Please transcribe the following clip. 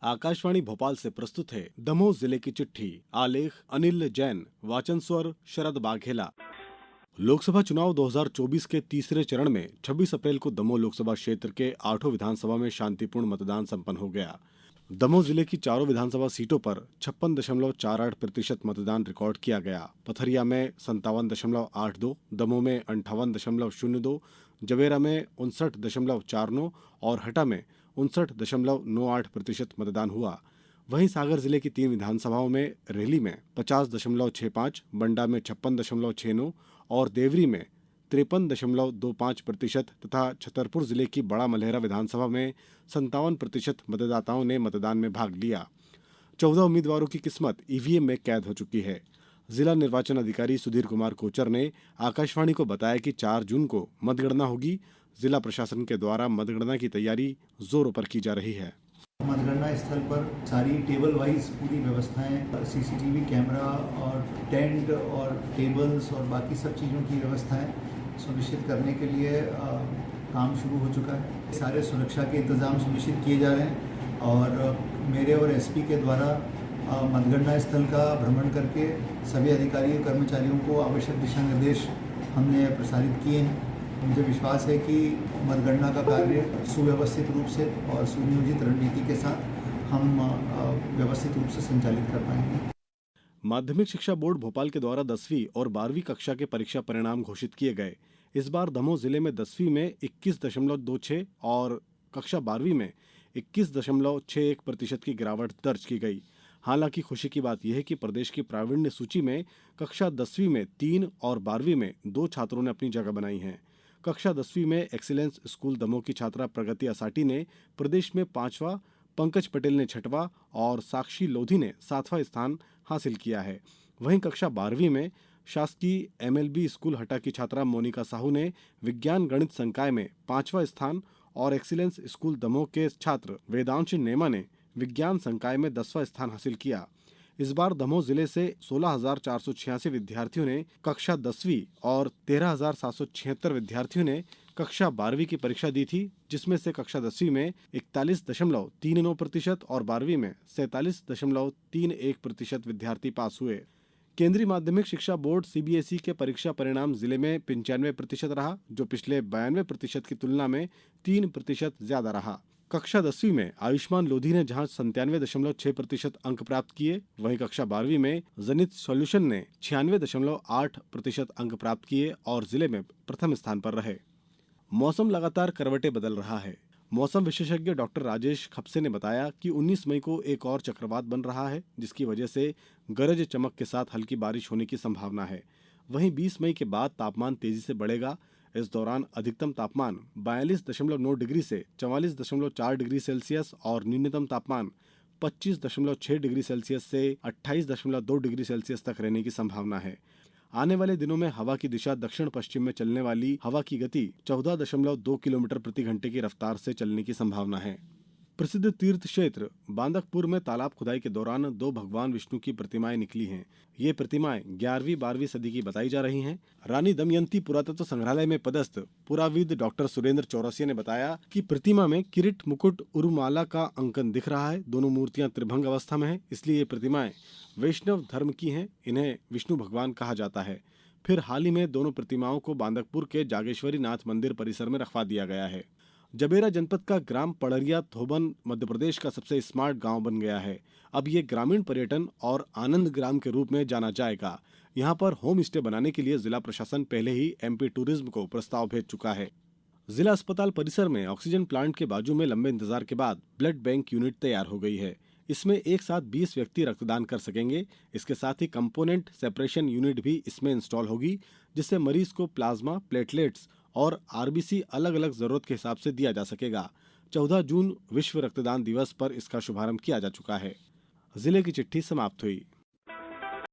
आकाशवाणी भोपाल से प्रस्तुत है दमोह जिले की चिट्ठी। आलेख अनिल जैन, वाचन स्वर शरद बाघेला। लोकसभा चुनाव 2024 के तीसरे चरण में 26 अप्रैल को दमोह लोकसभा क्षेत्र के 8 विधानसभा में शांतिपूर्ण मतदान संपन्न हो गया। दमोह जिले की चारों विधानसभा सीटों पर 56.48% मतदान रिकॉर्ड किया गया। पथरिया में 57.82, दमोह में 58.02, जवेरा में 59.49 और हटा में 59.98% मतदान हुआ। वहीं सागर जिले की 3 विधानसभाओं में रेली में 50.65, बंडा में 56.69 और देवरी में 53.25% तथा छतरपुर जिले की बड़ा मलहरा विधानसभा में 57% मतदाताओं ने मतदान में भाग लिया। 14 उम्मीदवारों की किस्मत ईवीएम में कैद हो चुकी है। जिला निर्वाचन अधिकारी सुधीर कुमार कोचर ने आकाशवाणी को बताया कि 4 जून को मतगणना होगी। जिला प्रशासन के द्वारा मतगणना की तैयारी जोरों पर की जा रही है। मतगणना स्थल पर सारी टेबल वाइज पूरी व्यवस्थाएं, सीसीटीवी कैमरा और टेंट और टेबल्स और बाकी सब चीज़ों की व्यवस्थाएं सुनिश्चित करने के लिए काम शुरू हो चुका है। सारे सुरक्षा के इंतज़ाम सुनिश्चित किए जा रहे हैं और मेरे और एसपी के द्वारा मतगणना स्थल का भ्रमण करके सभी अधिकारियों कर्मचारियों को आवश्यक दिशा निर्देश हमने प्रसारित किए हैं। मुझे विश्वास है कि मतगणना का कार्य सुव्यवस्थित रूप से और सुनियोजित रणनीति के साथ हम व्यवस्थित रूप से संचालित कर पाएंगे। माध्यमिक शिक्षा बोर्ड भोपाल के द्वारा 10वीं और 12वीं कक्षा के परीक्षा परिणाम घोषित किए गए। इस बार दमोह जिले में 10वीं में 21.26 और कक्षा 12वीं में 21.61% की गिरावट दर्ज की गई। हालांकि खुशी की बात यह है कि प्रदेश की प्रावीण्य सूची में कक्षा 10वीं में 3 और 12वीं में 2 छात्रों ने अपनी जगह बनाई है। कक्षा 10वीं में एक्सीलेंस स्कूल दमोह की छात्रा प्रगति असाटी ने प्रदेश में 5वां, पंकज पटेल ने 6वां और साक्षी लोधी ने 7वां स्थान हासिल किया है। वहीं कक्षा 12वीं में शासकीय एमएलबी स्कूल हटा की छात्रा मोनिका साहू ने विज्ञान गणित संकाय में 5वां स्थान और एक्सीलेंस स्कूल दमोह के छात्र वेदांश नेमा ने विज्ञान संकाय में 10वां स्थान हासिल किया। इस बार दमोह जिले से 16,486 विद्यार्थियों ने कक्षा 10वीं और 13,776 विद्यार्थियों ने कक्षा 12वीं की परीक्षा दी थी, जिसमें से कक्षा 10वीं में 41.39% और 12वीं में 47.31% विद्यार्थी पास हुए। केंद्रीय माध्यमिक शिक्षा बोर्ड सीबीएसई के परीक्षा परिणाम जिले में 95% रहा, जो पिछले 92% की तुलना में 3% ज्यादा रहा। कक्षा 10वीं में आयुष्मान लोधी ने जहां 97.6% अंक प्राप्त किए, वहीं कक्षा 12वीं में जनित सॉल्यूशन ने 96.8% अंक प्राप्त किए और जिले में प्रथम स्थान पर रहे। मौसम लगातार करवटें बदल रहा है। मौसम विशेषज्ञ डॉक्टर राजेश खपसे ने बताया कि 19 मई को एक और चक्रवात बन रहा है, जिसकी वजह से गरज चमक के साथ हल्की बारिश होने की संभावना है। वहीं 20 मई के बाद तापमान तेजी से बढ़ेगा। इस दौरान अधिकतम तापमान 42.9 डिग्री से 44.4 डिग्री सेल्सियस और न्यूनतम तापमान 25.6 डिग्री सेल्सियस से 28.2 डिग्री सेल्सियस तक रहने की संभावना है। आने वाले दिनों में हवा की दिशा दक्षिण पश्चिम में चलने वाली हवा की गति 14.2 किलोमीटर प्रति घंटे की रफ्तार से चलने की संभावना है। प्रसिद्ध तीर्थ क्षेत्र बांदकपुर में तालाब खुदाई के दौरान 2 भगवान विष्णु की प्रतिमाएं निकली हैं। ये प्रतिमाएं 11वीं-12वीं सदी की बताई जा रही हैं। रानी दमयंती पुरातत्व संग्रहालय में पदस्थ पुराविद डॉक्टर सुरेंद्र चौरसिया ने बताया कि प्रतिमा में किरीट, मुकुट, उरुमाला का अंकन दिख रहा है। दोनों मूर्तियां त्रिभंग अवस्था में है, इसलिए ये प्रतिमाएं वैष्णव धर्म की हैं। इन्हें विष्णु भगवान कहा जाता है। फिर हाल ही में दोनों प्रतिमाओं को बांदकपुर के जागेश्वरी नाथ मंदिर परिसर में रखवा दिया गया है। जबेरा जनपद का ग्राम पड़रिया थोबन मध्य प्रदेश का सबसे स्मार्ट गांव बन गया है। अब ये ग्रामीण पर्यटन और आनंद ग्राम के रूप में जाना जाएगा। यहां पर होम स्टे बनाने के लिए जिला प्रशासन पहले ही एमपी टूरिज्म को प्रस्ताव भेज चुका है। जिला अस्पताल परिसर में ऑक्सीजन प्लांट के बाजू में लंबे इंतजार के बाद ब्लड बैंक यूनिट तैयार हो गई है। इसमें एक साथ 20 व्यक्ति रक्तदान कर सकेंगे। इसके साथ ही कंपोनेंट सेपरेशन यूनिट भी इसमें इंस्टॉल होगी, जिससे मरीज को प्लाज्मा, प्लेटलेट्स और आरबीसी अलग अलग जरूरत के हिसाब से दिया जा सकेगा। 14 जून विश्व रक्तदान दिवस पर इसका शुभारंभ किया जा चुका है। जिले की चिट्ठी समाप्त हुई।